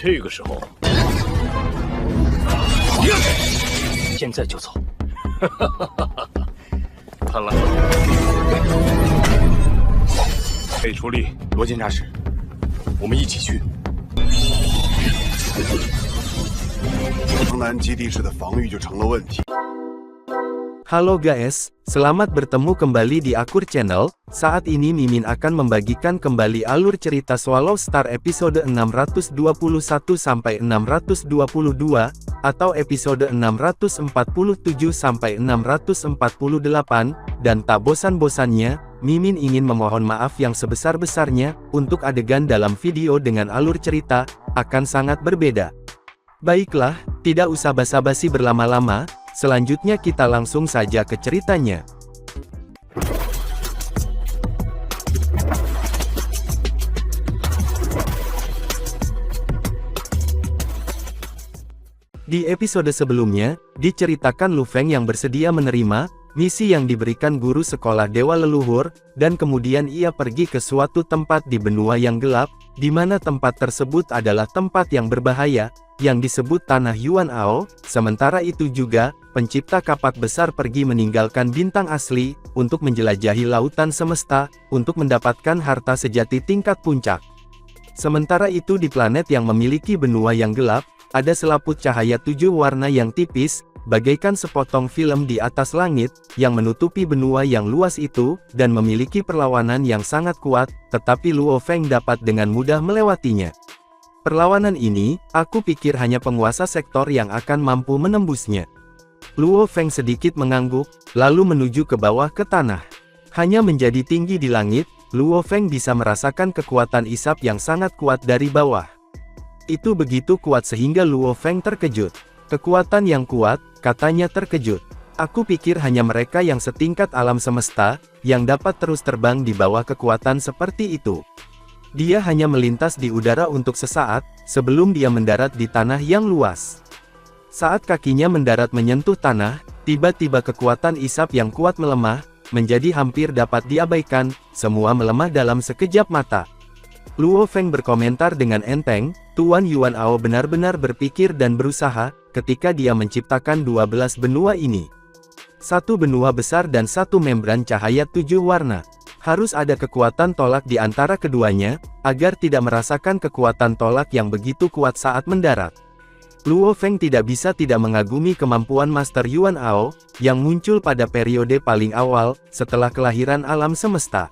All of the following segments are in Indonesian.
这个时候，现在就走。看来贝出力，罗监察使，我们一起去。城南基地室的防御就成了问题。 Halo guys, selamat bertemu kembali di Akur Channel. Saat ini Mimin akan membagikan kembali alur cerita Swallow Star episode 621 sampai 622 atau episode 647 sampai 648 dan tak bosan-bosannya, Mimin ingin memohon maaf yang sebesar-besarnya untuk adegan dalam video dengan alur cerita akan sangat berbeda. Baiklah, tidak usah basa-basi berlama-lama. Selanjutnya kita langsung saja ke ceritanya. Di episode sebelumnya, diceritakan Lu Feng yang bersedia menerima misi yang diberikan guru sekolah Dewa Leluhur, dan kemudian ia pergi ke suatu tempat di benua yang gelap, di mana tempat tersebut adalah tempat yang berbahaya, yang disebut Tanah Yuan Ao. Sementara itu juga, pencipta kapak besar pergi meninggalkan bintang asli, untuk menjelajahi lautan semesta, untuk mendapatkan harta sejati tingkat puncak. Sementara itu di planet yang memiliki benua yang gelap, ada selaput cahaya 7 warna yang tipis, bagaikan sepotong film di atas langit, yang menutupi benua yang luas itu, dan memiliki perlawanan yang sangat kuat, tetapi Luo Feng dapat dengan mudah melewatinya. Perlawanan ini, aku pikir hanya penguasa sektor yang akan mampu menembusnya. Luo Feng sedikit mengangguk, lalu menuju ke bawah ke tanah. Hanya menjadi tinggi di langit, Luo Feng bisa merasakan kekuatan isap yang sangat kuat dari bawah. Itu begitu kuat sehingga Luo Feng terkejut. Kekuatan yang kuat, katanya terkejut. Aku pikir hanya mereka yang setingkat alam semesta, yang dapat terus terbang di bawah kekuatan seperti itu. Dia hanya melintas di udara untuk sesaat, sebelum dia mendarat di tanah yang luas. Saat kakinya mendarat menyentuh tanah, tiba-tiba kekuatan isap yang kuat melemah, menjadi hampir dapat diabaikan, semua melemah dalam sekejap mata. Luo Feng berkomentar dengan enteng, Tuan Yuan Ao benar-benar berpikir dan berusaha, ketika dia menciptakan 12 benua ini. Satu benua besar dan satu membran cahaya 7 warna. Harus ada kekuatan tolak di antara keduanya, agar tidak merasakan kekuatan tolak yang begitu kuat saat mendarat. Luo Feng tidak bisa tidak mengagumi kemampuan Master Yuan Ao, yang muncul pada periode paling awal, setelah kelahiran alam semesta.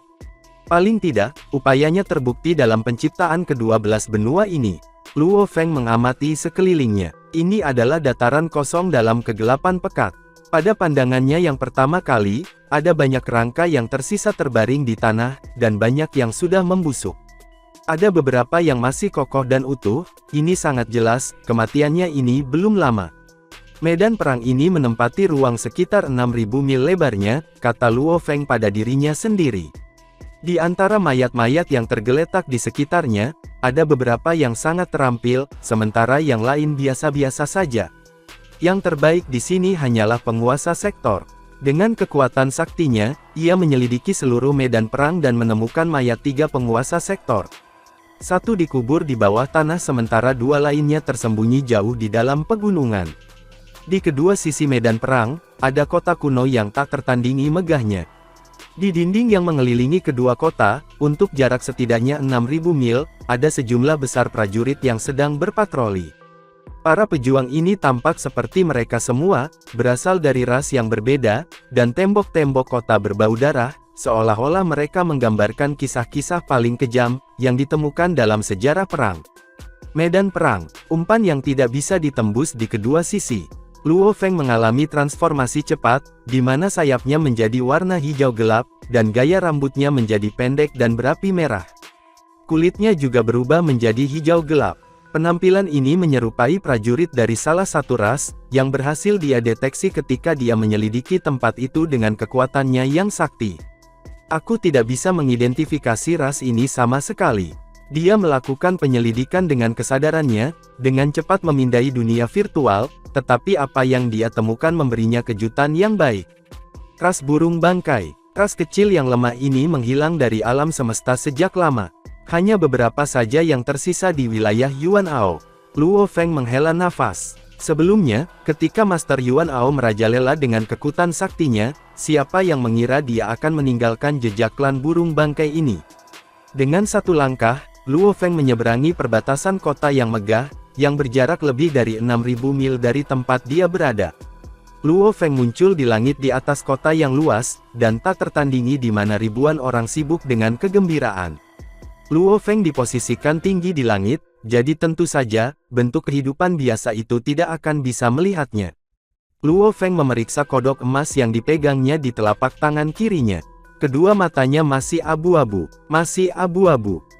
Paling tidak, upayanya terbukti dalam penciptaan ke-12 benua ini. Luo Feng mengamati sekelilingnya. Ini adalah dataran kosong dalam kegelapan pekat. Pada pandangannya yang pertama kali, ada banyak kerangka yang tersisa terbaring di tanah, dan banyak yang sudah membusuk. Ada beberapa yang masih kokoh dan utuh, ini sangat jelas, kematiannya ini belum lama. Medan perang ini menempati ruang sekitar 6.000 mil lebarnya, kata Luo Feng pada dirinya sendiri. Di antara mayat-mayat yang tergeletak di sekitarnya, ada beberapa yang sangat terampil, sementara yang lain biasa-biasa saja. Yang terbaik di sini hanyalah penguasa sektor. Dengan kekuatan saktinya, ia menyelidiki seluruh medan perang dan menemukan mayat 3 penguasa sektor. Satu dikubur di bawah tanah sementara 2 lainnya tersembunyi jauh di dalam pegunungan. Di kedua sisi medan perang, ada kota kuno yang tak tertandingi megahnya. Di dinding yang mengelilingi kedua kota, untuk jarak setidaknya 6.000 mil, ada sejumlah besar prajurit yang sedang berpatroli. Para pejuang ini tampak seperti mereka semua, berasal dari ras yang berbeda, dan tembok-tembok kota berbau darah, seolah-olah mereka menggambarkan kisah-kisah paling kejam, yang ditemukan dalam sejarah perang. Medan perang, umpan yang tidak bisa ditembus di kedua sisi. Luo Feng mengalami transformasi cepat, di mana sayapnya menjadi warna hijau gelap, dan gaya rambutnya menjadi pendek dan berapi merah. Kulitnya juga berubah menjadi hijau gelap. Penampilan ini menyerupai prajurit dari salah satu ras, yang berhasil dia deteksi ketika dia menyelidiki tempat itu dengan kekuatannya yang sakti. Aku tidak bisa mengidentifikasi ras ini sama sekali. Dia melakukan penyelidikan dengan kesadarannya, dengan cepat memindai dunia virtual, tetapi apa yang dia temukan memberinya kejutan yang baik. Ras burung bangkai. Ras kecil yang lemah ini menghilang dari alam semesta sejak lama. Hanya beberapa saja yang tersisa di wilayah Yuan Ao. Luo Feng menghela nafas. Sebelumnya, ketika Master Yuan Ao merajalela dengan kekuatan saktinya, siapa yang mengira dia akan meninggalkan jejak klan burung bangkai ini? Dengan satu langkah, Luo Feng menyeberangi perbatasan kota yang megah, yang berjarak lebih dari 6.000 mil dari tempat dia berada. Luo Feng muncul di langit di atas kota yang luas, dan tak tertandingi di mana ribuan orang sibuk dengan kegembiraan. Luo Feng diposisikan tinggi di langit, jadi tentu saja, bentuk kehidupan biasa itu tidak akan bisa melihatnya. Luo Feng memeriksa kodok emas yang dipegangnya di telapak tangan kirinya. Kedua matanya masih abu-abu.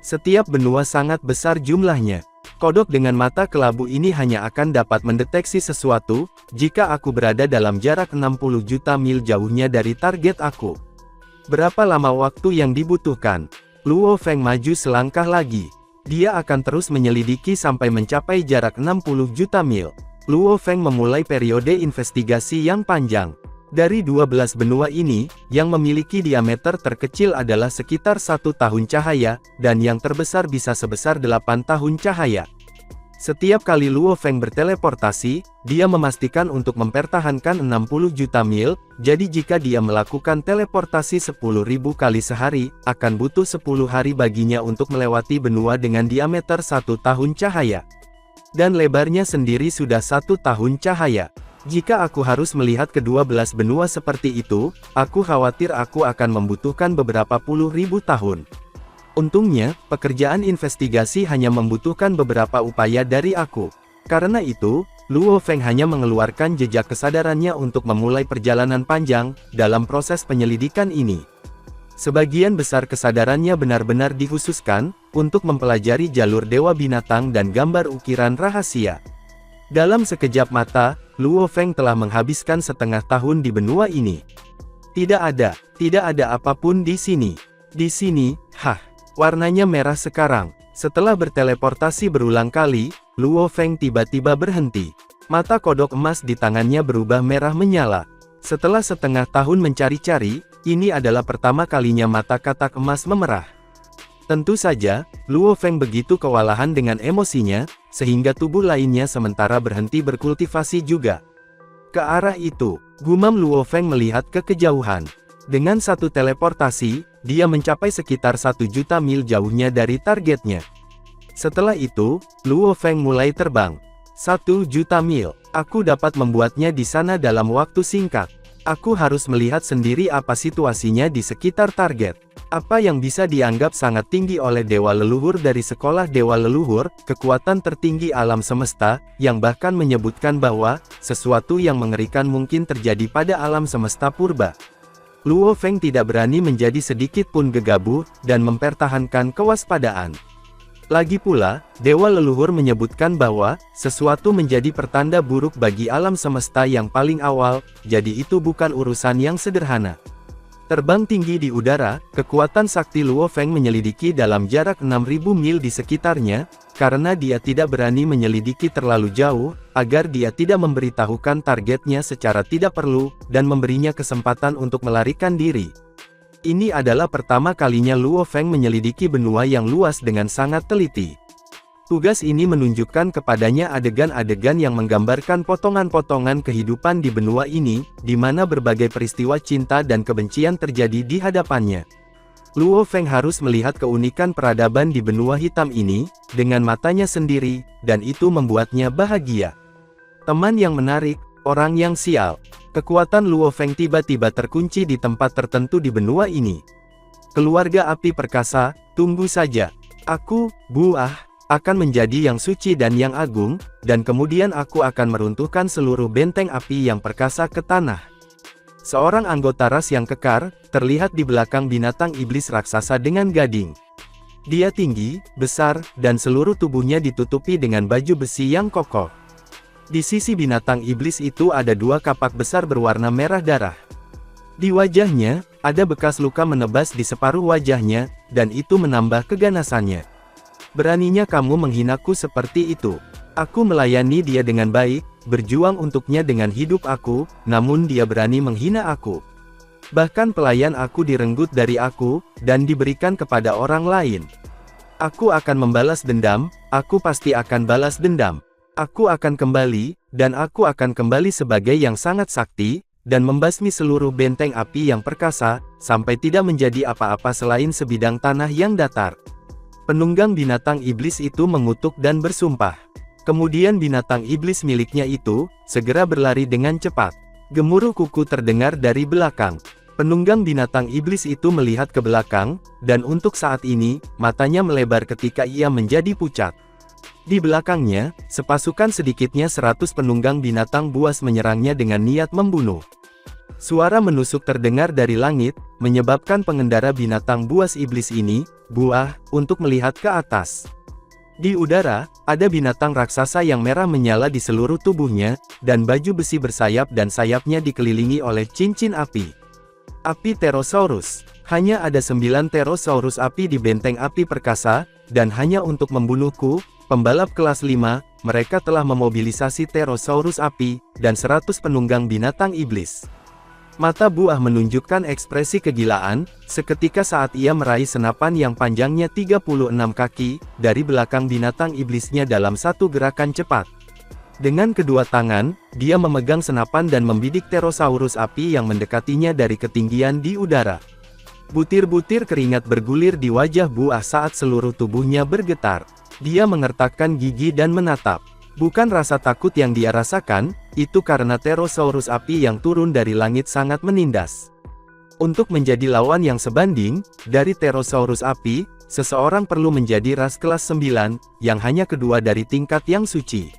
Setiap benua sangat besar jumlahnya. Kodok dengan mata kelabu ini hanya akan dapat mendeteksi sesuatu, jika aku berada dalam jarak 60 juta mil jauhnya dari target aku. Berapa lama waktu yang dibutuhkan? Luo Feng maju selangkah lagi. Dia akan terus menyelidiki sampai mencapai jarak 60 juta mil. Luo Feng memulai periode investigasi yang panjang. Dari 12 benua ini, yang memiliki diameter terkecil adalah sekitar 1 tahun cahaya, dan yang terbesar bisa sebesar 8 tahun cahaya. Setiap kali Luo Feng berteleportasi, dia memastikan untuk mempertahankan 60 juta mil, jadi jika dia melakukan teleportasi 10.000 kali sehari, akan butuh 10 hari baginya untuk melewati benua dengan diameter 1 tahun cahaya. Dan lebarnya sendiri sudah 1 tahun cahaya. Jika aku harus melihat ke-12 benua seperti itu, aku khawatir aku akan membutuhkan beberapa puluh ribu tahun. Untungnya, pekerjaan investigasi hanya membutuhkan beberapa upaya dari aku. Karena itu, Luo Feng hanya mengeluarkan jejak kesadarannya untuk memulai perjalanan panjang dalam proses penyelidikan ini. Sebagian besar kesadarannya benar-benar dikhususkan untuk mempelajari jalur dewa binatang dan gambar ukiran rahasia. Dalam sekejap mata, Luo Feng telah menghabiskan setengah tahun di benua ini. Tidak ada apapun di sini. Di sini, warnanya merah sekarang. Setelah berteleportasi berulang kali, Luo Feng tiba-tiba berhenti. Mata kodok emas di tangannya berubah merah menyala. Setelah setengah tahun mencari-cari, ini adalah pertama kalinya mata katak emas memerah. Tentu saja, Luo Feng begitu kewalahan dengan emosinya, sehingga tubuh lainnya sementara berhenti berkultivasi juga. Ke arah itu, gumam Luo Feng melihat ke kejauhan. Dengan satu teleportasi, dia mencapai sekitar 1 juta mil jauhnya dari targetnya. Setelah itu, Luo Feng mulai terbang. 1 juta mil, aku dapat membuatnya di sana dalam waktu singkat. Aku harus melihat sendiri apa situasinya di sekitar target. Apa yang bisa dianggap sangat tinggi oleh dewa leluhur dari sekolah dewa leluhur, kekuatan tertinggi alam semesta, yang bahkan menyebutkan bahwa, sesuatu yang mengerikan mungkin terjadi pada alam semesta purba. Luo Feng tidak berani menjadi sedikit pun gegabah, dan mempertahankan kewaspadaan. Lagi pula, dewa leluhur menyebutkan bahwa, sesuatu menjadi pertanda buruk bagi alam semesta yang paling awal, jadi itu bukan urusan yang sederhana. Terbang tinggi di udara, kekuatan sakti Luo Feng menyelidiki dalam jarak 6.000 mil di sekitarnya, karena dia tidak berani menyelidiki terlalu jauh, agar dia tidak memberitahukan targetnya secara tidak perlu, dan memberinya kesempatan untuk melarikan diri. Ini adalah pertama kalinya Luo Feng menyelidiki benua yang luas dengan sangat teliti. Tugas ini menunjukkan kepadanya adegan-adegan yang menggambarkan potongan-potongan kehidupan di benua ini, di mana berbagai peristiwa cinta dan kebencian terjadi di hadapannya. Luo Feng harus melihat keunikan peradaban di benua hitam ini, dengan matanya sendiri, dan itu membuatnya bahagia. Teman yang menarik, orang yang sial. Kekuatan Luo Feng tiba-tiba terkunci di tempat tertentu di benua ini. Keluarga api perkasa, tunggu saja. Aku, akan menjadi yang suci dan yang agung, dan kemudian aku akan meruntuhkan seluruh benteng api yang perkasa ke tanah. Seorang anggota ras yang kekar, terlihat di belakang binatang iblis raksasa dengan gading. Dia tinggi, besar, dan seluruh tubuhnya ditutupi dengan baju besi yang kokoh. Di sisi binatang iblis itu ada 2 kapak besar berwarna merah darah. Di wajahnya, ada bekas luka menebas di separuh wajahnya, dan itu menambah keganasannya. Beraninya kamu menghinaku seperti itu. Aku melayani dia dengan baik, berjuang untuknya dengan hidup aku, namun dia berani menghina aku. Bahkan pelayan aku direnggut dari aku, dan diberikan kepada orang lain. Aku akan membalas dendam, aku pasti akan balas dendam. Aku akan kembali, dan aku akan kembali sebagai yang sangat sakti, dan membasmi seluruh benteng api yang perkasa, sampai tidak menjadi apa-apa selain sebidang tanah yang datar. Penunggang binatang iblis itu mengutuk dan bersumpah. Kemudian binatang iblis miliknya itu, segera berlari dengan cepat. Gemuruh kuku terdengar dari belakang. Penunggang binatang iblis itu melihat ke belakang, dan untuk saat ini, matanya melebar ketika ia menjadi pucat. Di belakangnya, sepasukan sedikitnya 100 penunggang binatang buas menyerangnya dengan niat membunuh. Suara menusuk terdengar dari langit, menyebabkan pengendara binatang buas iblis ini, buah, untuk melihat ke atas. Di udara, ada binatang raksasa yang merah menyala di seluruh tubuhnya, dan baju besi bersayap dan sayapnya dikelilingi oleh cincin api. Api Pterosaurus. Hanya ada 9 Pterosaurus api di benteng api perkasa, dan hanya untuk membunuhku, pembalap kelas 5, mereka telah memobilisasi Pterosaurus api, dan 100 penunggang binatang iblis. Mata buah menunjukkan ekspresi kegilaan, seketika saat ia meraih senapan yang panjangnya 36 kaki, dari belakang binatang iblisnya dalam satu gerakan cepat. Dengan kedua tangan, dia memegang senapan dan membidik Pterosaurus api yang mendekatinya dari ketinggian di udara. Butir-butir keringat bergulir di wajah buah saat seluruh tubuhnya bergetar. Dia mengertakkan gigi dan menatap. Bukan rasa takut yang dia rasakan, itu karena Pterosaurus api yang turun dari langit sangat menindas. Untuk menjadi lawan yang sebanding, dari Pterosaurus api, seseorang perlu menjadi ras kelas 9, yang hanya kedua dari tingkat yang suci.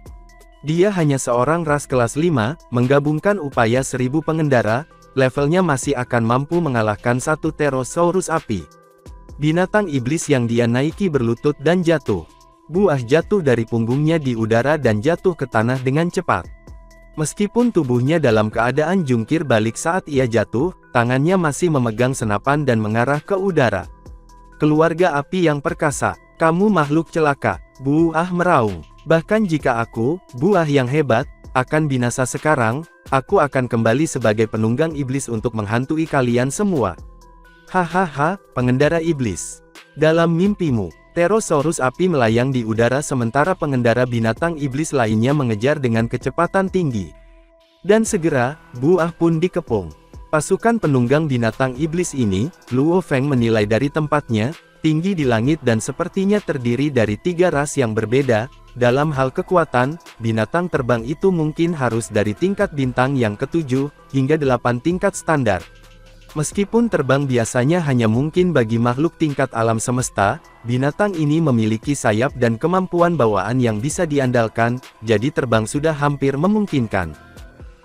Dia hanya seorang ras kelas 5, menggabungkan upaya 1000 pengendara, levelnya masih akan mampu mengalahkan satu Pterosaurus api. Binatang iblis yang dia naiki berlutut dan jatuh. Buah jatuh dari punggungnya di udara dan jatuh ke tanah dengan cepat. Meskipun tubuhnya dalam keadaan jungkir balik saat ia jatuh, tangannya masih memegang senapan dan mengarah ke udara. Keluarga api yang perkasa, kamu makhluk celaka, buah meraung. Bahkan jika aku, buah yang hebat, akan binasa sekarang, aku akan kembali sebagai penunggang iblis untuk menghantui kalian semua. Hahaha, pengendara iblis. Dalam mimpimu, Pterosaurus api melayang di udara sementara pengendara binatang iblis lainnya mengejar dengan kecepatan tinggi. Dan segera, buah pun dikepung. Pasukan penunggang binatang iblis ini, Luo Feng menilai dari tempatnya, tinggi di langit dan sepertinya terdiri dari 3 ras yang berbeda. Dalam hal kekuatan, binatang terbang itu mungkin harus dari tingkat bintang yang ke-7, hingga 8 tingkat standar. Meskipun terbang biasanya hanya mungkin bagi makhluk tingkat alam semesta, binatang ini memiliki sayap dan kemampuan bawaan yang bisa diandalkan, jadi terbang sudah hampir memungkinkan.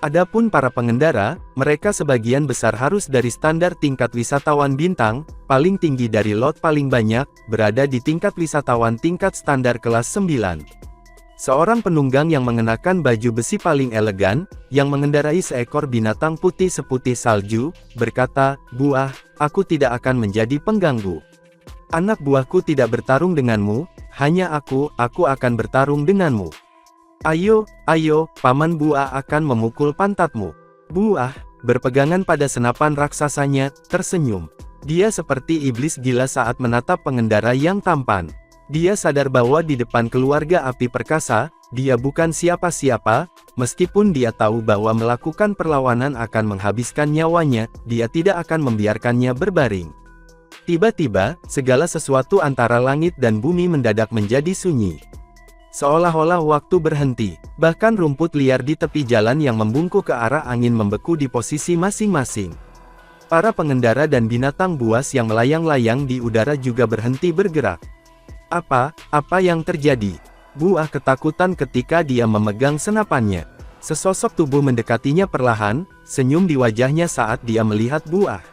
Adapun para pengendara, mereka sebagian besar harus dari standar tingkat wisatawan bintang, paling tinggi dari lot paling banyak, berada di tingkat wisatawan tingkat standar kelas 9. Seorang penunggang yang mengenakan baju besi paling elegan, yang mengendarai seekor binatang putih seputih salju, berkata, buah, aku tidak akan menjadi pengganggu. Anak buahku tidak bertarung denganmu, hanya aku akan bertarung denganmu. Ayo, ayo, paman buah akan memukul pantatmu. Buah, berpegangan pada senapan raksasanya, tersenyum. Dia seperti iblis gila saat menatap pengendara yang tampan. Dia sadar bahwa di depan keluarga api perkasa, dia bukan siapa-siapa, meskipun dia tahu bahwa melakukan perlawanan akan menghabiskan nyawanya, dia tidak akan membiarkannya berbaring. Tiba-tiba, segala sesuatu antara langit dan bumi mendadak menjadi sunyi. Seolah-olah waktu berhenti, bahkan rumput liar di tepi jalan yang membungkuk ke arah angin membeku di posisi masing-masing. Para pengendara dan binatang buas yang melayang-layang di udara juga berhenti bergerak. Apa yang terjadi? Buah ketakutan ketika dia memegang senapannya. Sesosok tubuh mendekatinya perlahan, senyum di wajahnya saat dia melihat buah.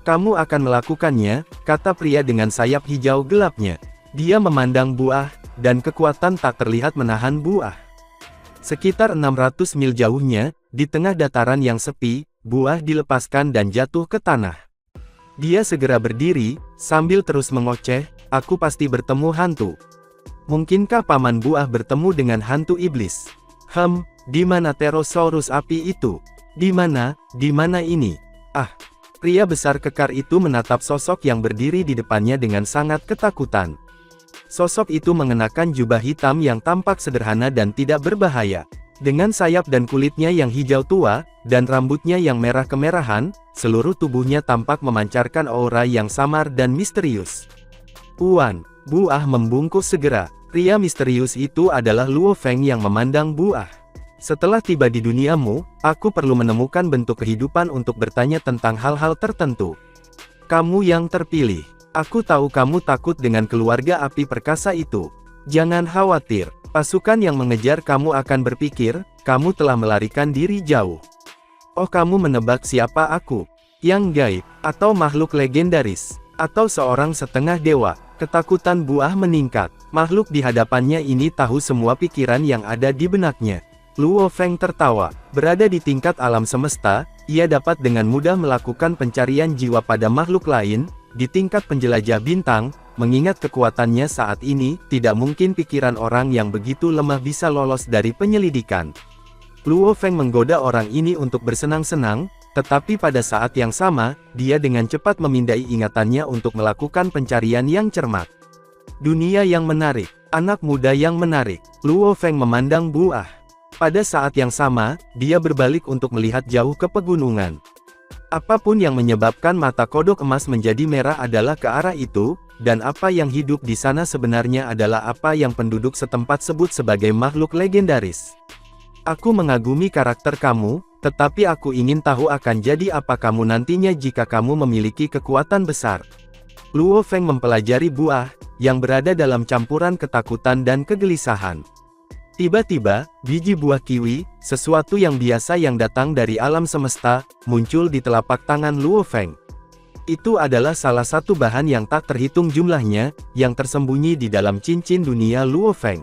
Kamu akan melakukannya, kata pria dengan sayap hijau gelapnya. Dia memandang buah, dan kekuatan tak terlihat menahan buah. Sekitar 600 mil jauhnya, di tengah dataran yang sepi, buah dilepaskan dan jatuh ke tanah. Dia segera berdiri, sambil terus mengoceh, aku pasti bertemu hantu. Mungkinkah paman buah bertemu dengan hantu iblis? Di mana Pterosaurus api itu? Di mana ini? Pria besar kekar itu menatap sosok yang berdiri di depannya dengan sangat ketakutan. Sosok itu mengenakan jubah hitam yang tampak sederhana dan tidak berbahaya. Dengan sayap dan kulitnya yang hijau tua, dan rambutnya yang merah kemerahan, seluruh tubuhnya tampak memancarkan aura yang samar dan misterius. "Uan," Buah membungkuk segera. Pria misterius itu adalah Luo Feng yang memandang Buah. "Setelah tiba di duniamu, aku perlu menemukan bentuk kehidupan untuk bertanya tentang hal-hal tertentu. Kamu yang terpilih. Aku tahu kamu takut dengan keluarga api perkasa itu. Jangan khawatir, pasukan yang mengejar kamu akan berpikir, kamu telah melarikan diri jauh. Oh, kamu menebak siapa aku? Yang gaib, atau makhluk legendaris, atau seorang setengah dewa?" Ketakutan Buah meningkat. Makhluk di hadapannya ini tahu semua pikiran yang ada di benaknya. Luo Feng tertawa. Berada di tingkat alam semesta, ia dapat dengan mudah melakukan pencarian jiwa pada makhluk lain. Di tingkat penjelajah bintang, mengingat kekuatannya saat ini, tidak mungkin pikiran orang yang begitu lemah bisa lolos dari penyelidikan. Luo Feng menggoda orang ini untuk bersenang-senang, tetapi pada saat yang sama, dia dengan cepat memindai ingatannya untuk melakukan pencarian yang cermat. Dunia yang menarik, anak muda yang menarik. Luo Feng memandang Buah. Pada saat yang sama, dia berbalik untuk melihat jauh ke pegunungan. Apapun yang menyebabkan mata kodok emas menjadi merah adalah ke arah itu, dan apa yang hidup di sana sebenarnya adalah apa yang penduduk setempat sebut sebagai makhluk legendaris. Aku mengagumi karakter kamu, tetapi aku ingin tahu akan jadi apa kamu nantinya jika kamu memiliki kekuatan besar. Luo Feng mempelajari Buah, yang berada dalam campuran ketakutan dan kegelisahan. Tiba-tiba, biji buah kiwi, sesuatu yang biasa yang datang dari alam semesta, muncul di telapak tangan Luo Feng. Itu adalah salah satu bahan yang tak terhitung jumlahnya, yang tersembunyi di dalam cincin dunia Luo Feng.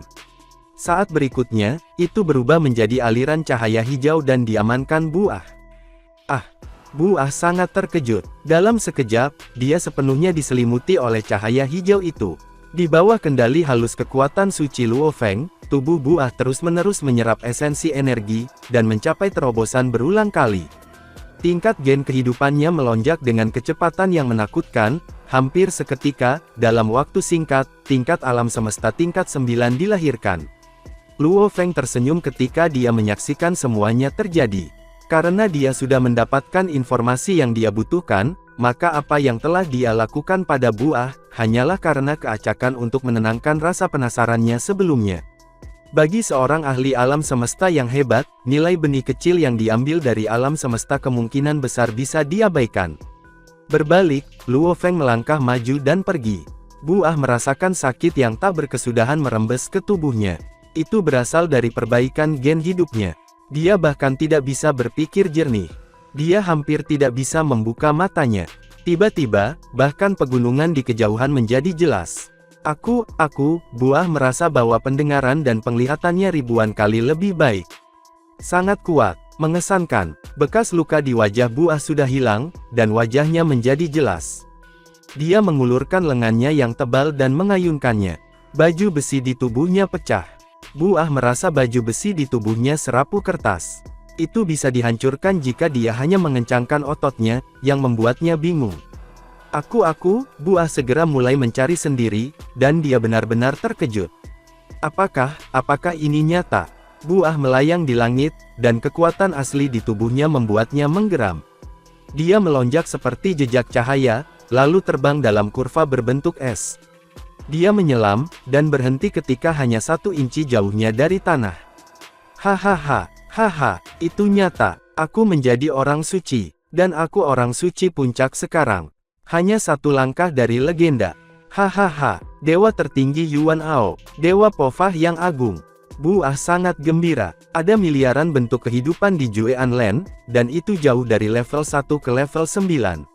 Saat berikutnya, itu berubah menjadi aliran cahaya hijau dan diamankan Buah. Buah sangat terkejut. Dalam sekejap, dia sepenuhnya diselimuti oleh cahaya hijau itu. Di bawah kendali halus kekuatan suci Luo Feng, tubuh Buah terus-menerus menyerap esensi energi, dan mencapai terobosan berulang kali. Tingkat gen kehidupannya melonjak dengan kecepatan yang menakutkan. Hampir seketika, dalam waktu singkat, tingkat alam semesta tingkat 9 dilahirkan. Luo Feng tersenyum ketika dia menyaksikan semuanya terjadi. Karena dia sudah mendapatkan informasi yang dia butuhkan, maka apa yang telah dia lakukan pada Buah, hanyalah karena keacakan untuk menenangkan rasa penasarannya sebelumnya. Bagi seorang ahli alam semesta yang hebat, nilai benih kecil yang diambil dari alam semesta kemungkinan besar bisa diabaikan. Berbalik, Luo Feng melangkah maju dan pergi. Buah merasakan sakit yang tak berkesudahan merembes ke tubuhnya. Itu berasal dari perbaikan gen hidupnya. Dia bahkan tidak bisa berpikir jernih. Dia hampir tidak bisa membuka matanya. Tiba-tiba, bahkan pegunungan di kejauhan menjadi jelas. Buah merasa bahwa pendengaran dan penglihatannya ribuan kali lebih baik. Sangat kuat, mengesankan. Bekas luka di wajah Buah sudah hilang, dan wajahnya menjadi jelas. Dia mengulurkan lengannya yang tebal dan mengayunkannya. Baju besi di tubuhnya pecah. Buah merasa baju besi di tubuhnya serapu kertas. Itu bisa dihancurkan jika dia hanya mengencangkan ototnya, yang membuatnya bingung. Buah segera mulai mencari sendiri, dan dia benar-benar terkejut. Apakah ini nyata? Buah melayang di langit, dan kekuatan asli di tubuhnya membuatnya menggeram. Dia melonjak seperti jejak cahaya, lalu terbang dalam kurva berbentuk es. Dia menyelam, dan berhenti ketika hanya 1 inci jauhnya dari tanah. Hahaha, itu nyata. Aku menjadi orang suci, dan aku orang suci puncak sekarang. Hanya 1 langkah dari legenda. Hahaha, dewa tertinggi Yuan Ao, dewa Pofah yang agung. Buah sangat gembira. Ada miliaran bentuk kehidupan di Juean Land, dan itu jauh dari level 1 ke level 9.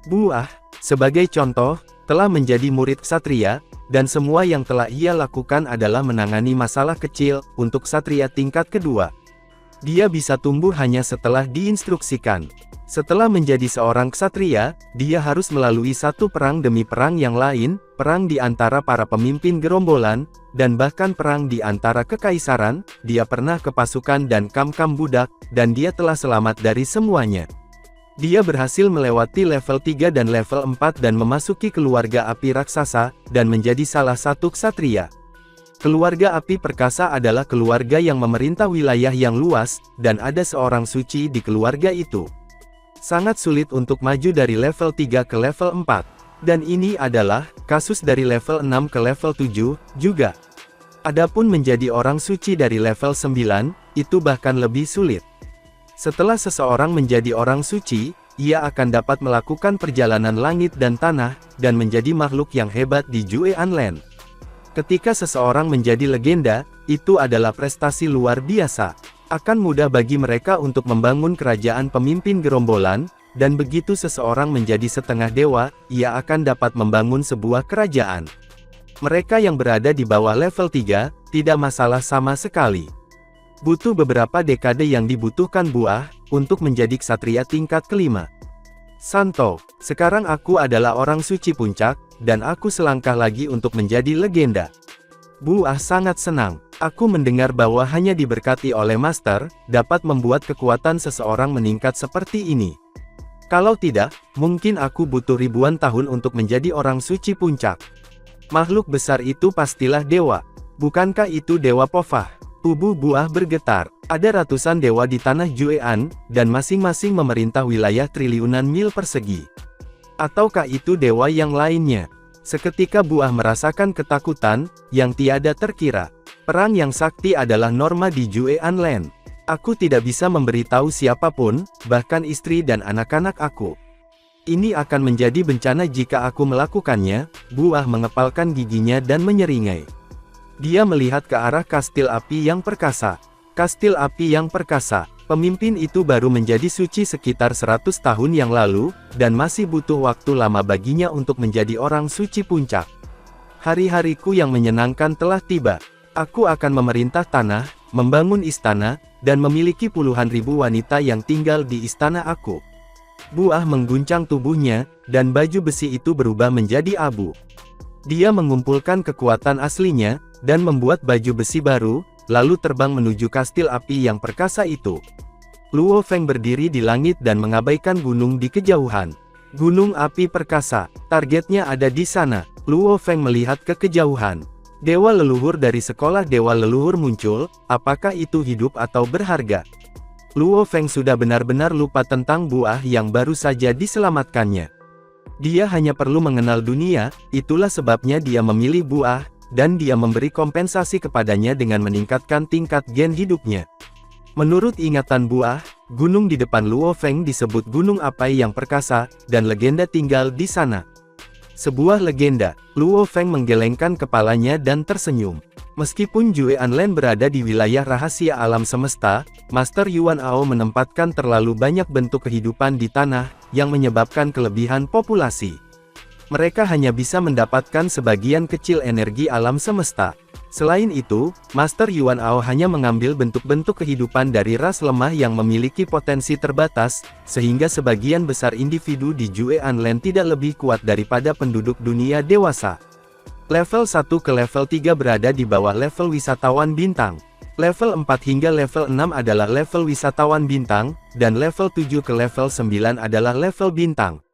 Buah, sebagai contoh, telah menjadi murid ksatria, dan semua yang telah ia lakukan adalah menangani masalah kecil, untuk ksatria tingkat kedua. Dia bisa tumbuh hanya setelah diinstruksikan. Setelah menjadi seorang ksatria, dia harus melalui satu perang demi perang yang lain, perang di antara para pemimpin gerombolan, dan bahkan perang di antara kekaisaran. Dia pernah ke pasukan dan kam-kam budak, dan dia telah selamat dari semuanya. Dia berhasil melewati level 3 dan level 4 dan memasuki keluarga api raksasa, dan menjadi salah satu ksatria. Keluarga api perkasa adalah keluarga yang memerintah wilayah yang luas, dan ada seorang suci di keluarga itu. Sangat sulit untuk maju dari level 3 ke level 4. Dan ini adalah kasus dari level 6 ke level 7 juga. Adapun menjadi orang suci dari level 9, itu bahkan lebih sulit. Setelah seseorang menjadi orang suci, ia akan dapat melakukan perjalanan langit dan tanah, dan menjadi makhluk yang hebat di Juean Land. Ketika seseorang menjadi legenda, itu adalah prestasi luar biasa. Akan mudah bagi mereka untuk membangun kerajaan pemimpin gerombolan, dan begitu seseorang menjadi setengah dewa, ia akan dapat membangun sebuah kerajaan. Mereka yang berada di bawah level 3, tidak masalah sama sekali. Butuh beberapa dekade yang dibutuhkan buah, untuk menjadi ksatria tingkat kelima. Santo, sekarang aku adalah orang suci puncak, dan aku selangkah lagi untuk menjadi legenda. Buah sangat senang. Aku mendengar bahwa hanya diberkati oleh Master, dapat membuat kekuatan seseorang meningkat seperti ini. Kalau tidak, mungkin aku butuh ribuan tahun untuk menjadi orang suci puncak. Makhluk besar itu pastilah dewa. Bukankah itu Dewa Pofah? Tubuh buah bergetar. Ada ratusan dewa di tanah Juean, dan masing-masing memerintah wilayah triliunan mil persegi. Ataukah itu dewa yang lainnya? Seketika buah merasakan ketakutan, yang tiada terkira. Perang yang sakti adalah norma di Juean Land. Aku tidak bisa memberitahu siapapun, bahkan istri dan anak-anak aku. Ini akan menjadi bencana jika aku melakukannya. Buah mengepalkan giginya dan menyeringai. Dia melihat ke arah kastil api yang perkasa. Kastil api yang perkasa. Pemimpin itu baru menjadi suci sekitar 100 tahun yang lalu, dan masih butuh waktu lama baginya untuk menjadi orang suci puncak. Hari-hariku yang menyenangkan telah tiba. Aku akan memerintah tanah, membangun istana, dan memiliki puluhan ribu wanita yang tinggal di istana aku. Buah mengguncang tubuhnya, dan baju besi itu berubah menjadi abu. Dia mengumpulkan kekuatan aslinya, dan membuat baju besi baru, lalu terbang menuju kastil api yang perkasa itu. Luo Feng berdiri di langit dan mengabaikan gunung di kejauhan. Gunung api perkasa, targetnya ada di sana. Luo Feng melihat ke kejauhan. Dewa leluhur dari sekolah dewa leluhur muncul, apakah itu hidup atau berharga? Luo Feng sudah benar-benar lupa tentang buah yang baru saja diselamatkannya. Dia hanya perlu mengenal dunia, itulah sebabnya dia memilih buah, dan dia memberi kompensasi kepadanya dengan meningkatkan tingkat gen hidupnya. Menurut ingatan buah, gunung di depan Luo Feng disebut Gunung Apai yang Perkasa, dan legenda tinggal di sana. Sebuah legenda. Luo Feng menggelengkan kepalanya dan tersenyum. Meskipun Juean Land berada di wilayah rahasia alam semesta, Master Yuan Ao menempatkan terlalu banyak bentuk kehidupan di tanah, yang menyebabkan kelebihan populasi. Mereka hanya bisa mendapatkan sebagian kecil energi alam semesta. Selain itu, Master Yuan Ao hanya mengambil bentuk-bentuk kehidupan dari ras lemah yang memiliki potensi terbatas, sehingga sebagian besar individu di Juean Land tidak lebih kuat daripada penduduk dunia dewasa. Level 1 ke level 3 berada di bawah level wisatawan bintang. Level 4 hingga level 6 adalah level wisatawan bintang, dan level 7 ke level 9 adalah level bintang.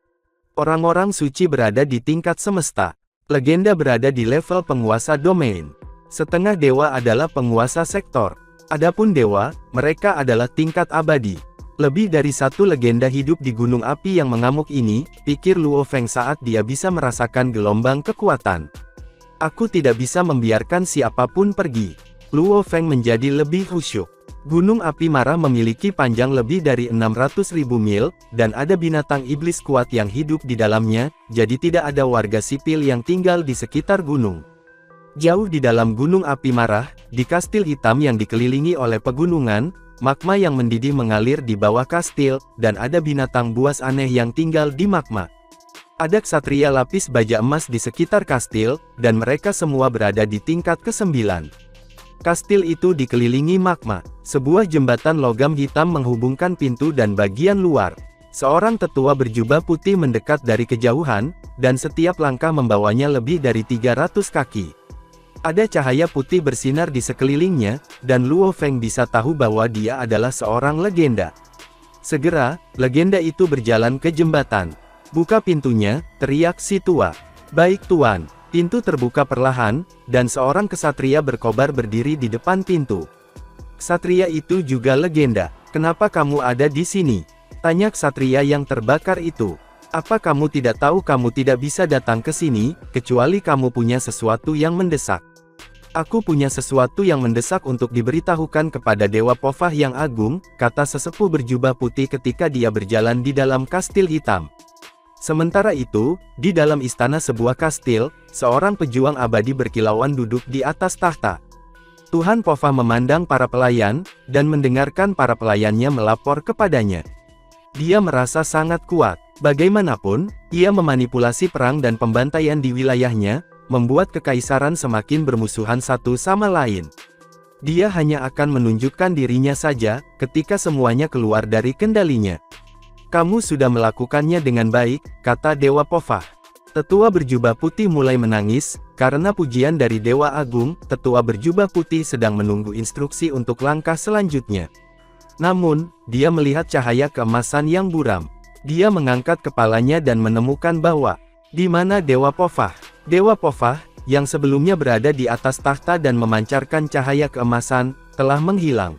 Orang-orang suci berada di tingkat semesta. Legenda berada di level penguasa domain. Setengah dewa adalah penguasa sektor. Adapun dewa, mereka adalah tingkat abadi. Lebih dari satu legenda hidup di gunung api yang mengamuk ini, pikir Luo Feng saat dia bisa merasakan gelombang kekuatan. Aku tidak bisa membiarkan siapapun pergi. Luo Feng menjadi lebih khusyuk. Gunung api marah memiliki panjang lebih dari 600.000 mil, dan ada binatang iblis kuat yang hidup di dalamnya, jadi tidak ada warga sipil yang tinggal di sekitar gunung. Jauh di dalam gunung api marah, di kastil hitam yang dikelilingi oleh pegunungan, magma yang mendidih mengalir di bawah kastil, dan ada binatang buas aneh yang tinggal di magma. Ada ksatria lapis baja emas di sekitar kastil, dan mereka semua berada di tingkat ke-9. Kastil itu dikelilingi magma. Sebuah jembatan logam hitam menghubungkan pintu dan bagian luar. Seorang tetua berjubah putih mendekat dari kejauhan, dan setiap langkah membawanya lebih dari 300 kaki. Ada cahaya putih bersinar di sekelilingnya, dan Luo Feng bisa tahu bahwa dia adalah seorang legenda. Segera, legenda itu berjalan ke jembatan. "Buka pintunya," teriak si tua. "Baik tuan." Pintu terbuka perlahan, dan seorang kesatria berkobar berdiri di depan pintu. Ksatria itu juga legenda. "Kenapa kamu ada di sini?" tanya ksatria yang terbakar itu. "Apa kamu tidak tahu kamu tidak bisa datang ke sini, kecuali kamu punya sesuatu yang mendesak?" "Aku punya sesuatu yang mendesak untuk diberitahukan kepada Dewa Povah yang agung," kata sesepuh berjubah putih ketika dia berjalan di dalam kastil hitam. Sementara itu, di dalam istana sebuah kastil, seorang pejuang abadi berkilauan duduk di atas tahta. Tuhan Povah memandang para pelayan, dan mendengarkan para pelayannya melapor kepadanya. Dia merasa sangat kuat. Bagaimanapun, ia memanipulasi perang dan pembantaian di wilayahnya, membuat kekaisaran semakin bermusuhan satu sama lain. Dia hanya akan menunjukkan dirinya saja, ketika semuanya keluar dari kendalinya. "Kamu sudah melakukannya dengan baik," kata Dewa Povah. Tetua berjubah putih mulai menangis, karena pujian dari Dewa Agung. Tetua berjubah putih sedang menunggu instruksi untuk langkah selanjutnya. Namun, dia melihat cahaya keemasan yang buram. Dia mengangkat kepalanya dan menemukan bahwa, di mana Dewa Povah? Dewa Povah, yang sebelumnya berada di atas tahta dan memancarkan cahaya keemasan, telah menghilang.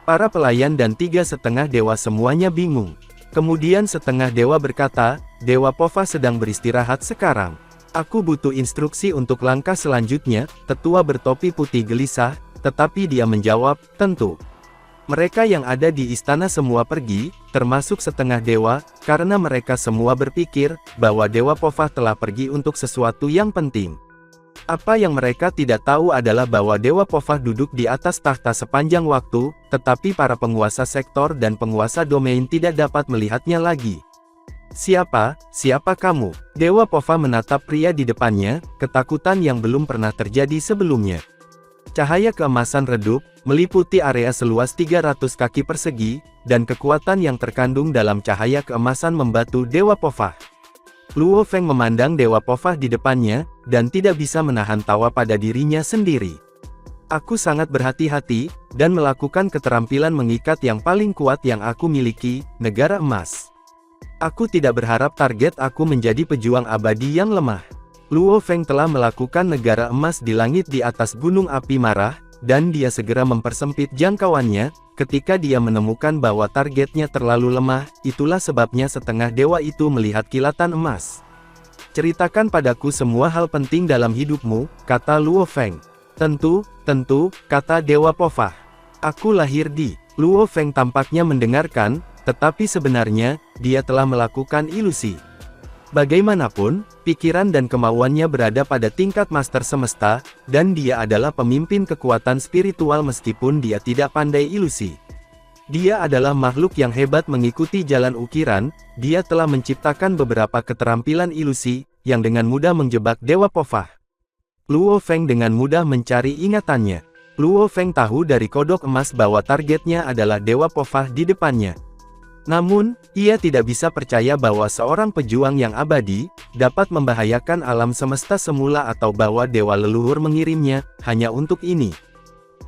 Para pelayan dan 3,5 dewa semuanya bingung. Kemudian setengah dewa berkata, "Dewa Povah sedang beristirahat sekarang. Aku butuh instruksi untuk langkah selanjutnya." Tetua bertopi putih gelisah, tetapi dia menjawab, "Tentu." Mereka yang ada di istana semua pergi, termasuk setengah dewa, karena mereka semua berpikir bahwa Dewa Povah telah pergi untuk sesuatu yang penting. Apa yang mereka tidak tahu adalah bahwa Dewa Povah duduk di atas tahta sepanjang waktu, tetapi para penguasa sektor dan penguasa domain tidak dapat melihatnya lagi. Siapa kamu?" Dewa Povah menatap pria di depannya, ketakutan yang belum pernah terjadi sebelumnya. Cahaya keemasan redup, meliputi area seluas 300 kaki persegi, dan kekuatan yang terkandung dalam cahaya keemasan membantu Dewa Povah. Luo Feng memandang Dewa Povah di depannya, dan tidak bisa menahan tawa pada dirinya sendiri. "Aku sangat berhati-hati, dan melakukan keterampilan mengikat yang paling kuat yang aku miliki, negara emas. Aku tidak berharap target aku menjadi pejuang abadi yang lemah." Luo Feng telah melakukan negara emas di langit di atas gunung api marah, dan dia segera mempersempit jangkauannya, ketika dia menemukan bahwa targetnya terlalu lemah. Itulah sebabnya setengah dewa itu melihat kilatan emas. "Ceritakan padaku semua hal penting dalam hidupmu," kata Luo Feng. Tentu, kata Dewa Povah. "Aku lahir di..." Luo Feng tampaknya mendengarkan, tetapi sebenarnya, dia telah melakukan ilusi. Bagaimanapun, pikiran dan kemauannya berada pada tingkat master semesta, dan dia adalah pemimpin kekuatan spiritual meskipun dia tidak pandai ilusi. Dia adalah makhluk yang hebat mengikuti jalan ukiran. Dia telah menciptakan beberapa keterampilan ilusi, yang dengan mudah menjebak Dewa Povah. Luo Feng dengan mudah mencari ingatannya. Luo Feng tahu dari kodok emas bahwa targetnya adalah Dewa Povah di depannya. Namun, ia tidak bisa percaya bahwa seorang pejuang yang abadi, dapat membahayakan alam semesta semula atau bahwa dewa leluhur mengirimnya, hanya untuk ini.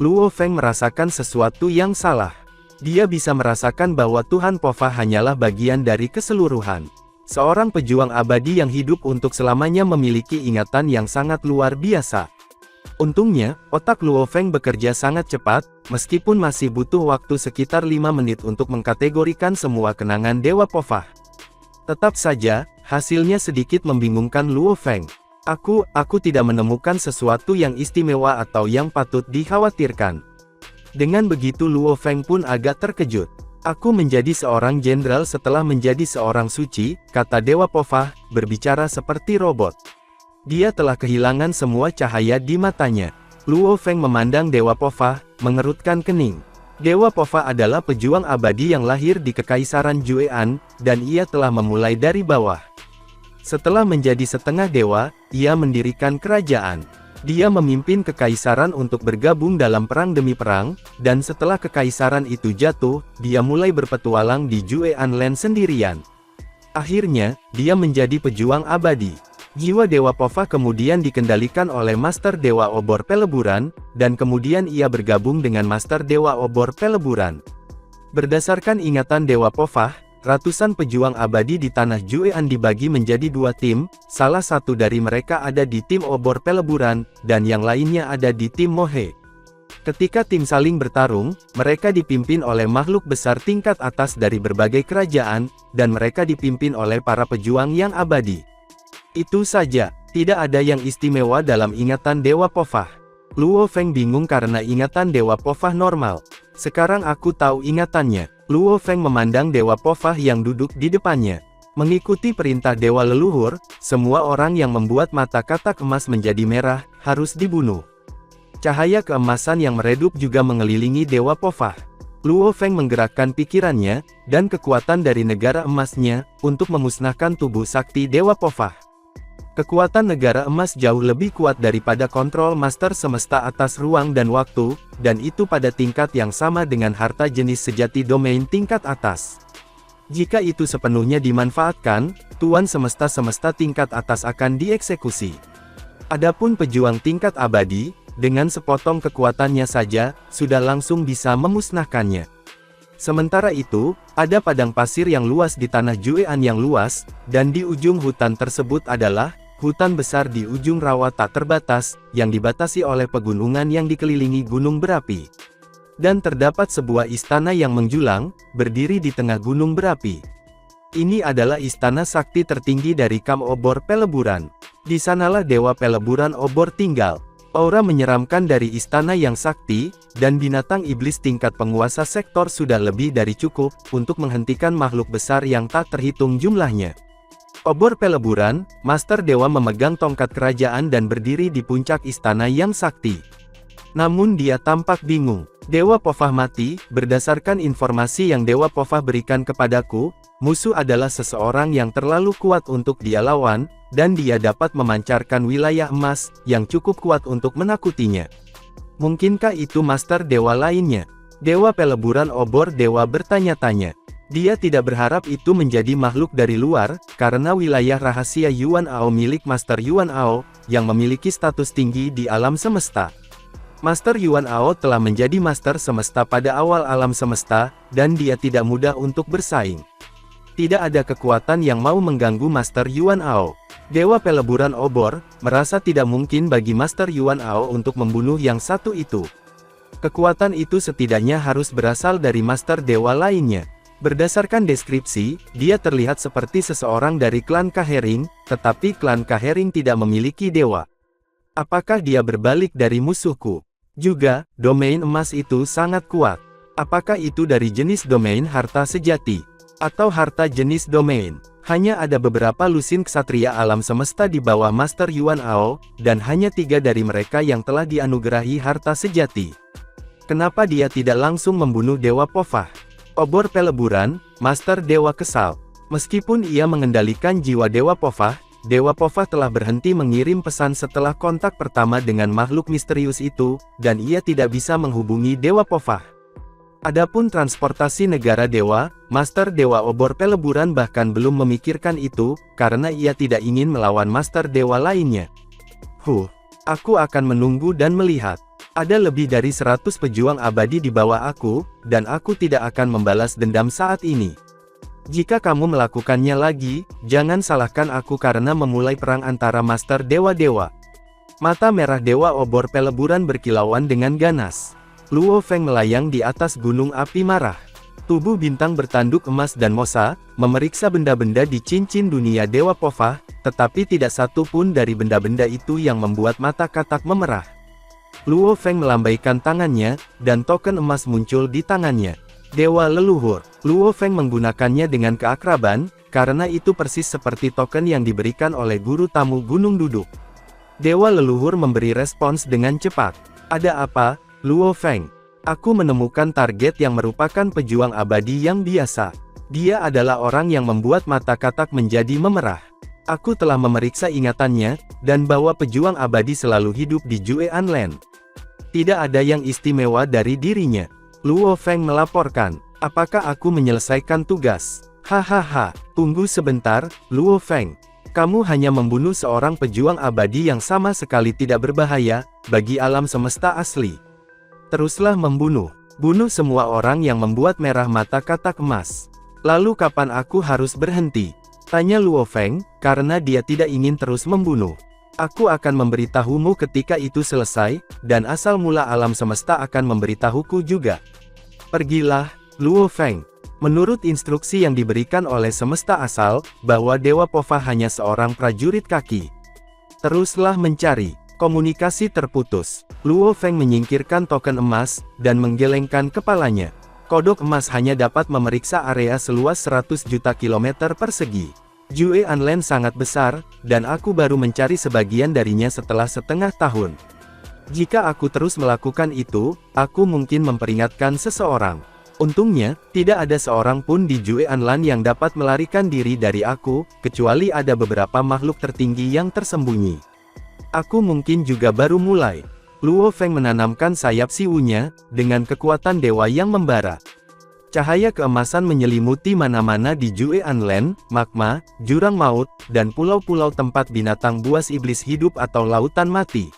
Luo Feng merasakan sesuatu yang salah. Dia bisa merasakan bahwa Tuhan Povah hanyalah bagian dari keseluruhan. Seorang pejuang abadi yang hidup untuk selamanya memiliki ingatan yang sangat luar biasa. Untungnya, otak Luo Feng bekerja sangat cepat, meskipun masih butuh waktu sekitar 5 menit untuk mengkategorikan semua kenangan Dewa Povah. Tetap saja, hasilnya sedikit membingungkan Luo Feng. Aku tidak menemukan sesuatu yang istimewa atau yang patut dikhawatirkan." Dengan begitu Luo Feng pun agak terkejut. "Aku menjadi seorang jenderal setelah menjadi seorang suci," kata Dewa Povah, berbicara seperti robot. Dia telah kehilangan semua cahaya di matanya. Luo Feng memandang Dewa Povah, mengerutkan kening. Dewa Povah adalah pejuang abadi yang lahir di Kekaisaran Juean, dan ia telah memulai dari bawah. Setelah menjadi setengah dewa, ia mendirikan kerajaan. Dia memimpin kekaisaran untuk bergabung dalam perang demi perang, dan setelah kekaisaran itu jatuh, dia mulai berpetualang di Juean Land sendirian. Akhirnya, dia menjadi pejuang abadi. Jiwa Dewa Povah kemudian dikendalikan oleh Master Dewa Obor Peleburan, dan kemudian ia bergabung dengan Master Dewa Obor Peleburan. Berdasarkan ingatan Dewa Pofah, ratusan pejuang abadi di tanah Juean dibagi menjadi dua tim, salah satu dari mereka ada di tim obor peleburan, dan yang lainnya ada di tim Mohe. Ketika tim saling bertarung, mereka dipimpin oleh makhluk besar tingkat atas dari berbagai kerajaan, dan mereka dipimpin oleh para pejuang yang abadi. Itu saja, tidak ada yang istimewa dalam ingatan Dewa Pofah. Luo Feng bingung karena ingatan Dewa Pofah normal. Sekarang aku tahu ingatannya. Luo Feng memandang Dewa Pofah yang duduk di depannya. Mengikuti perintah Dewa Leluhur, semua orang yang membuat mata katak emas menjadi merah, harus dibunuh. Cahaya keemasan yang meredup juga mengelilingi Dewa Pofah. Luo Feng menggerakkan pikirannya, dan kekuatan dari negara emasnya, untuk memusnahkan tubuh sakti Dewa Pofah. Kekuatan negara emas jauh lebih kuat daripada kontrol master semesta atas ruang dan waktu, dan itu pada tingkat yang sama dengan harta jenis sejati domain tingkat atas. Jika itu sepenuhnya dimanfaatkan, Tuan Semesta-semesta tingkat atas akan dieksekusi. Adapun pejuang tingkat abadi, dengan sepotong kekuatannya saja, sudah langsung bisa memusnahkannya. Sementara itu, ada padang pasir yang luas di tanah Juean yang luas, dan di ujung hutan tersebut adalah hutan besar di ujung rawa tak terbatas, yang dibatasi oleh pegunungan yang dikelilingi gunung berapi. Dan terdapat sebuah istana yang menjulang, berdiri di tengah gunung berapi. Ini adalah istana sakti tertinggi dari Kam Obor Peleburan. Di sanalah Dewa Peleburan Obor tinggal. Aura menyeramkan dari istana yang sakti, dan binatang iblis tingkat penguasa sektor sudah lebih dari cukup, untuk menghentikan makhluk besar yang tak terhitung jumlahnya. Obor Peleburan, Master Dewa memegang tongkat kerajaan dan berdiri di puncak istana yang sakti. Namun dia tampak bingung. Dewa Pofah mati, berdasarkan informasi yang Dewa Pofah berikan kepadaku, musuh adalah seseorang yang terlalu kuat untuk dia lawan, dan dia dapat memancarkan wilayah emas, yang cukup kuat untuk menakutinya. Mungkinkah itu Master Dewa lainnya? Dewa Peleburan Obor Dewa bertanya-tanya. Dia tidak berharap itu menjadi makhluk dari luar, karena wilayah rahasia Yuan Ao milik Master Yuan Ao, yang memiliki status tinggi di alam semesta. Master Yuan Ao telah menjadi Master Semesta pada awal alam semesta, dan dia tidak mudah untuk bersaing. Tidak ada kekuatan yang mau mengganggu Master Yuan Ao. Dewa Peleburan Obor, merasa tidak mungkin bagi Master Yuan Ao untuk membunuh yang satu itu. Kekuatan itu setidaknya harus berasal dari Master Dewa lainnya. Berdasarkan deskripsi, dia terlihat seperti seseorang dari klan Kahering, tetapi klan Kahering tidak memiliki dewa. Apakah dia berbalik dari musuhku? Juga, domain emas itu sangat kuat. Apakah itu dari jenis domain harta sejati? Atau harta jenis domain? Hanya ada beberapa lusin ksatria alam semesta di bawah Master Yuan Ao, dan hanya 3 dari mereka yang telah dianugerahi harta sejati. Kenapa dia tidak langsung membunuh Dewa Pofah? Obor Peleburan, Master Dewa kesal. Meskipun ia mengendalikan jiwa Dewa Pofah telah berhenti mengirim pesan setelah kontak pertama dengan makhluk misterius itu, dan ia tidak bisa menghubungi Dewa Pofah. Adapun transportasi negara dewa, Master Dewa Obor Peleburan bahkan belum memikirkan itu, karena ia tidak ingin melawan Master Dewa lainnya. Aku akan menunggu dan melihat. Ada lebih dari 100 pejuang abadi di bawah aku, dan aku tidak akan membalas dendam saat ini. Jika kamu melakukannya lagi, jangan salahkan aku karena memulai perang antara Master Dewa-Dewa. Mata merah Dewa Obor Peleburan berkilauan dengan ganas. Luo Feng melayang di atas gunung api marah. Tubuh bintang bertanduk emas dan mosa, memeriksa benda-benda di cincin dunia Dewa Pofah, tetapi tidak satu pun dari benda-benda itu yang membuat mata katak memerah. Luo Feng melambaikan tangannya, dan token emas muncul di tangannya. Dewa Leluhur. Luo Feng menggunakannya dengan keakraban, karena itu persis seperti token yang diberikan oleh guru tamu Gunung Duduk. Dewa Leluhur memberi respons dengan cepat. Ada apa, Luo Feng? Aku menemukan target yang merupakan pejuang abadi yang biasa. Dia adalah orang yang membuat mata katak menjadi memerah. Aku telah memeriksa ingatannya, dan bahwa pejuang abadi selalu hidup di Juean Land. Tidak ada yang istimewa dari dirinya. Luo Feng melaporkan. Apakah aku menyelesaikan tugas? Hahaha, tunggu sebentar, Luo Feng. Kamu hanya membunuh seorang pejuang abadi yang sama sekali tidak berbahaya bagi alam semesta asli. Teruslah membunuh. Bunuh semua orang yang membuat merah mata katak emas. Lalu kapan aku harus berhenti? Tanya Luo Feng, karena dia tidak ingin terus membunuh. Aku akan memberitahumu ketika itu selesai, dan asal mula alam semesta akan memberitahuku juga. Pergilah, Luo Feng. Menurut instruksi yang diberikan oleh semesta asal, bahwa Dewa Pova hanya seorang prajurit kaki. Teruslah mencari. Komunikasi terputus. Luo Feng menyingkirkan token emas, dan menggelengkan kepalanya. Kodok emas hanya dapat memeriksa area seluas 100 juta kilometer persegi. Jue Anlen sangat besar, dan aku baru mencari sebagian darinya setelah setengah tahun. Jika aku terus melakukan itu, aku mungkin memperingatkan seseorang. Untungnya, tidak ada seorang pun di Jue Anlan yang dapat melarikan diri dari aku, kecuali ada beberapa makhluk tertinggi yang tersembunyi. Aku mungkin juga baru mulai. Luo Feng menanamkan sayap siwunya, dengan kekuatan dewa yang membara. Cahaya keemasan menyelimuti mana-mana di Jue Anlen, magma, jurang maut, dan pulau-pulau tempat binatang buas iblis hidup atau lautan mati.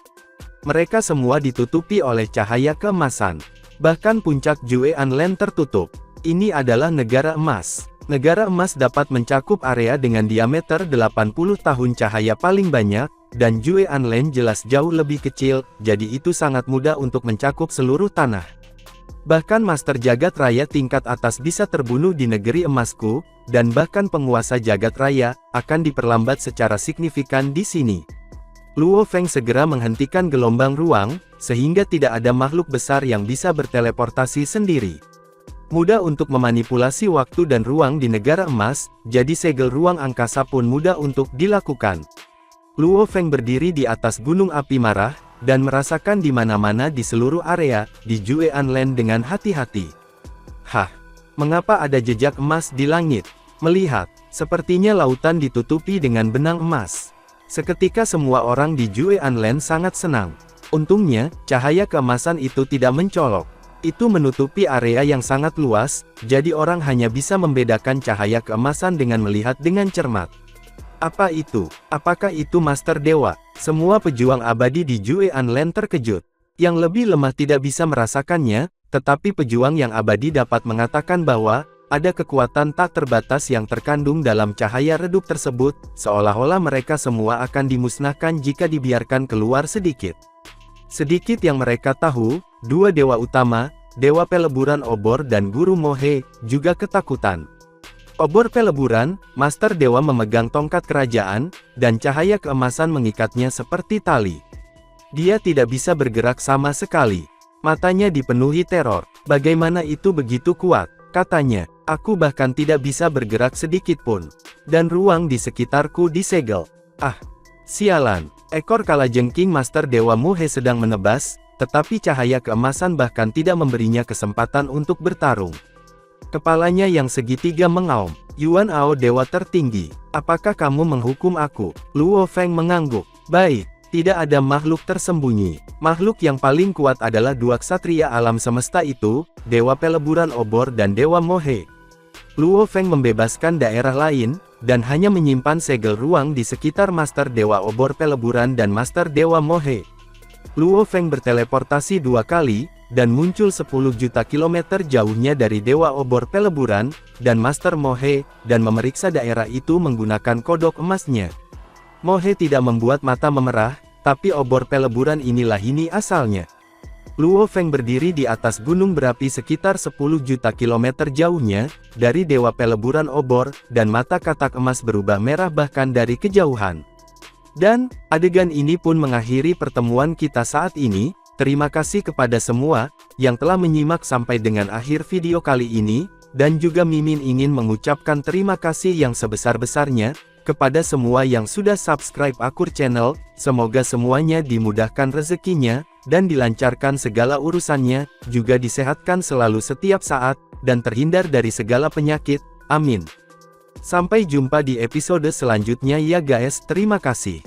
Mereka semua ditutupi oleh cahaya keemasan. Bahkan puncak Jue Anlen tertutup. Ini adalah negara emas. Negara emas dapat mencakup area dengan diameter 80 tahun cahaya paling banyak, dan Jue Anlen jelas jauh lebih kecil, jadi itu sangat mudah untuk mencakup seluruh tanah. Bahkan Master Jagat Raya tingkat atas bisa terbunuh di negeri emasku, dan bahkan penguasa Jagat Raya akan diperlambat secara signifikan di sini. Luo Feng segera menghentikan gelombang ruang, sehingga tidak ada makhluk besar yang bisa berteleportasi sendiri. Mudah untuk memanipulasi waktu dan ruang di negara emas, jadi segel ruang angkasa pun mudah untuk dilakukan. Luo Feng berdiri di atas gunung api marah, dan merasakan di mana-mana di seluruh area, di Jue Anlen dengan hati-hati. Hah? Mengapa ada jejak emas di langit? Melihat, sepertinya lautan ditutupi dengan benang emas. Seketika semua orang di Jue Anlen sangat senang. Untungnya, cahaya keemasan itu tidak mencolok. Itu menutupi area yang sangat luas, jadi orang hanya bisa membedakan cahaya keemasan dengan melihat dengan cermat. Apa itu? Apakah itu Master Dewa? Semua pejuang abadi di Jue Anlen terkejut. Yang lebih lemah tidak bisa merasakannya, tetapi pejuang yang abadi dapat mengatakan bahwa ada kekuatan tak terbatas yang terkandung dalam cahaya redup tersebut, seolah-olah mereka semua akan dimusnahkan jika dibiarkan keluar sedikit. Sedikit yang mereka tahu, dua dewa utama, Dewa Peleburan Obor dan Guru Mohe, juga ketakutan. Obor Peleburan, Master Dewa memegang tongkat kerajaan, dan cahaya keemasan mengikatnya seperti tali. Dia tidak bisa bergerak sama sekali. Matanya dipenuhi teror. Bagaimana itu begitu kuat? Katanya, aku bahkan tidak bisa bergerak sedikit pun. Dan ruang di sekitarku disegel. Ah, sialan. Ekor kalajengking Master Dewa Mohe sedang menebas, tetapi cahaya keemasan bahkan tidak memberinya kesempatan untuk bertarung. Kepalanya yang segitiga mengaum. Yuan Ao Dewa Tertinggi, apakah kamu menghukum aku? Luo Feng mengangguk. Baik, tidak ada makhluk tersembunyi. Makhluk yang paling kuat adalah dua ksatria alam semesta itu, Dewa Peleburan Obor dan Dewa Mohe. Luo Feng membebaskan daerah lain, dan hanya menyimpan segel ruang di sekitar Master Dewa Obor Peleburan dan Master Dewa Mohe. Luo Feng berteleportasi 2 kali, dan muncul 10 juta kilometer jauhnya dari Dewa Obor Peleburan, dan Master Mohe, dan memeriksa daerah itu menggunakan kodok emasnya. Mohe tidak membuat mata memerah, tapi Obor Peleburan inilah ini asalnya. Luo Feng berdiri di atas gunung berapi sekitar 10 juta kilometer jauhnya, dari Dewa Peleburan Obor, dan mata katak emas berubah merah bahkan dari kejauhan. Dan, adegan ini pun mengakhiri pertemuan kita saat ini. Terima kasih kepada semua yang telah menyimak sampai dengan akhir video kali ini, dan juga Mimin ingin mengucapkan terima kasih yang sebesar-besarnya kepada semua yang sudah subscribe Akur Channel. Semoga semuanya dimudahkan rezekinya, dan dilancarkan segala urusannya, juga disehatkan selalu setiap saat, dan terhindar dari segala penyakit. Amin. Sampai jumpa di episode selanjutnya ya guys, terima kasih.